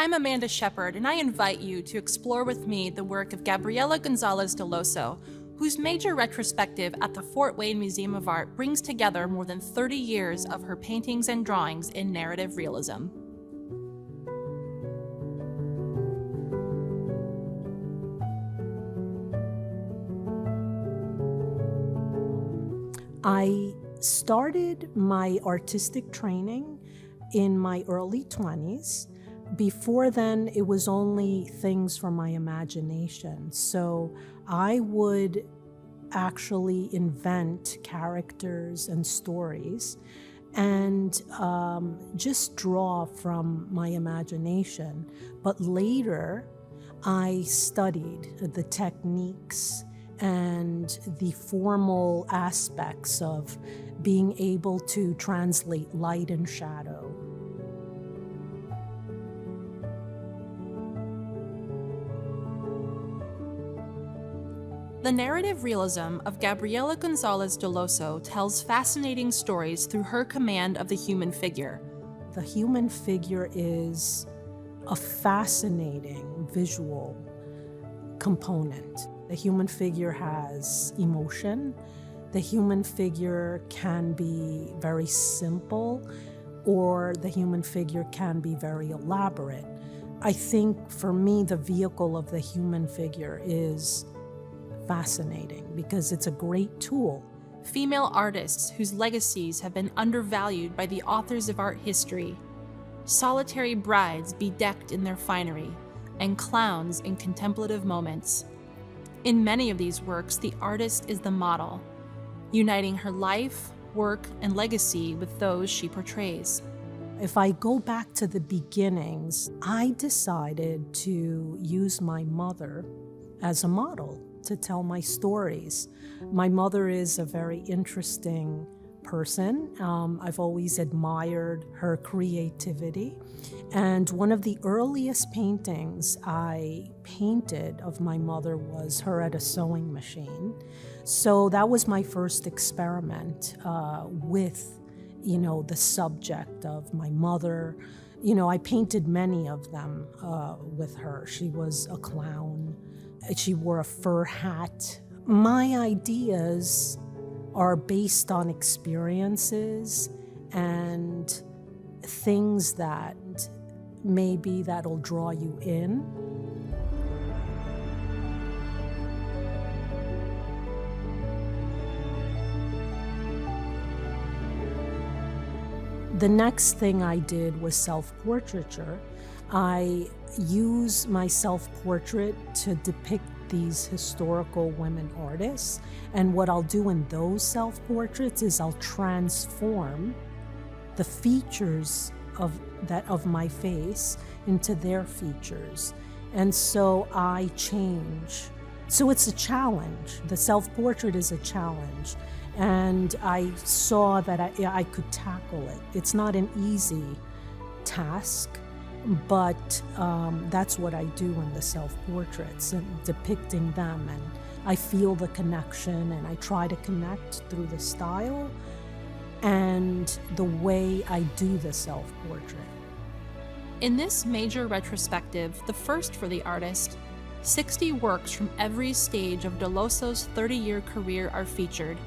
I'm Amanda Shepard, and I invite you to explore with me the work of Gabriela Gonzalez Dellosso, whose major retrospective at the Fort Wayne Museum of Art brings together more than 30 years of her paintings and drawings in narrative realism. I started my artistic training in my early 20s. Before then, it was only things from my imagination. So I would actually invent characters and stories and just draw from my imagination. But later, I studied the techniques and the formal aspects of being able to translate light and shadow. The narrative realism of Gabriela Gonzalez Dellosso tells fascinating stories through her command of the human figure. The human figure is a fascinating visual component. The human figure has emotion. The human figure can be very simple, or the human figure can be very elaborate. I think for me, the vehicle of the human figure is fascinating because it's a great tool. Female artists whose legacies have been undervalued by the authors of art history. Solitary brides bedecked in their finery, and clowns in contemplative moments. In many of these works, the artist is the model, uniting her life, work, and legacy with those she portrays. If I go back to the beginnings, I decided to use my mother as a model to tell my stories. My mother is a very interesting person. I've always admired her creativity. And one of the earliest paintings I painted of my mother was her at a sewing machine. So that was my first experiment with, the subject of my mother. I painted many of them with her. She was a clown. She wore a fur hat. My ideas are based on experiences and things that maybe that'll draw you in. The next thing I did was self-portraiture. I use my self-portrait to depict these historical women artists. And what I'll do in those self-portraits is I'll transform the features of my face into their features. And so I change. So it's a challenge. The self-portrait is a challenge. And I saw that I could tackle it. It's not an easy task, but that's what I do in the self-portraits and depicting them. And I feel the connection, and I try to connect through the style and the way I do the self-portrait. In this major retrospective, the first for the artist, 60 works from every stage of Dellosso's 30-year career are featured,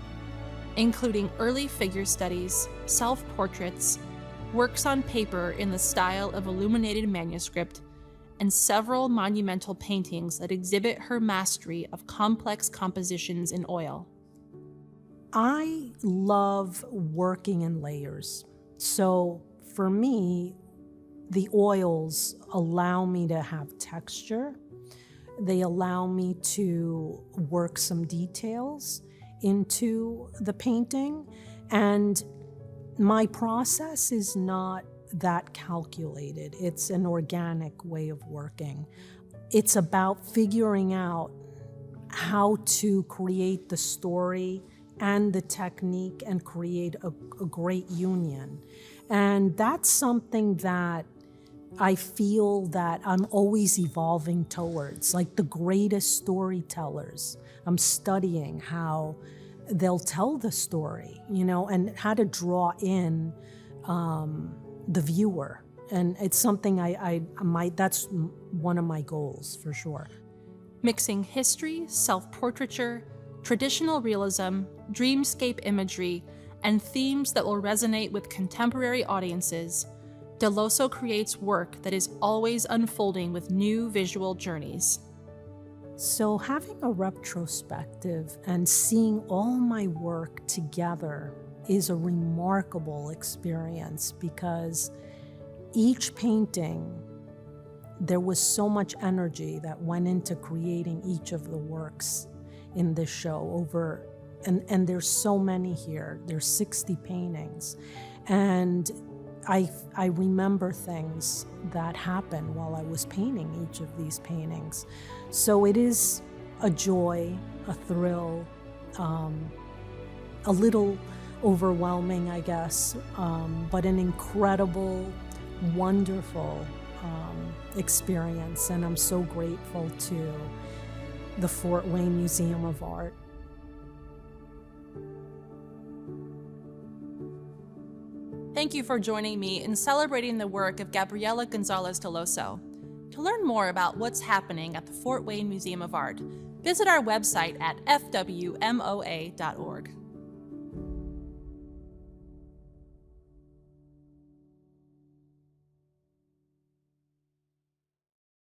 including early figure studies, self-portraits, works on paper in the style of illuminated manuscript, and several monumental paintings that exhibit her mastery of complex compositions in oil. I love working in layers. So for me, the oils allow me to have texture. They allow me to work some details into the painting. And my process is not that calculated. It's an organic way of working. It's about figuring out how to create the story and the technique and create a great union. And that's something that I feel that I'm always evolving towards, like the greatest storytellers. I'm studying how they'll tell the story, and how to draw in the viewer. And it's something that's one of my goals for sure. Mixing history, self-portraiture, traditional realism, dreamscape imagery, and themes that will resonate with contemporary audiences, Dellosso creates work that is always unfolding with new visual journeys. So having a retrospective and seeing all my work together is a remarkable experience, because each painting, there was so much energy that went into creating each of the works in this show and there's so many here. There's 60 paintings. And I remember things that happened while I was painting each of these paintings. So it is a joy, a thrill, a little overwhelming, I guess, but an incredible, wonderful experience. And I'm so grateful to the Fort Wayne Museum of Art. Thank you for joining me in celebrating the work of Gabriela Gonzalez Dellosso. To learn more about what's happening at the Fort Wayne Museum of Art, visit our website at FWMoA.org.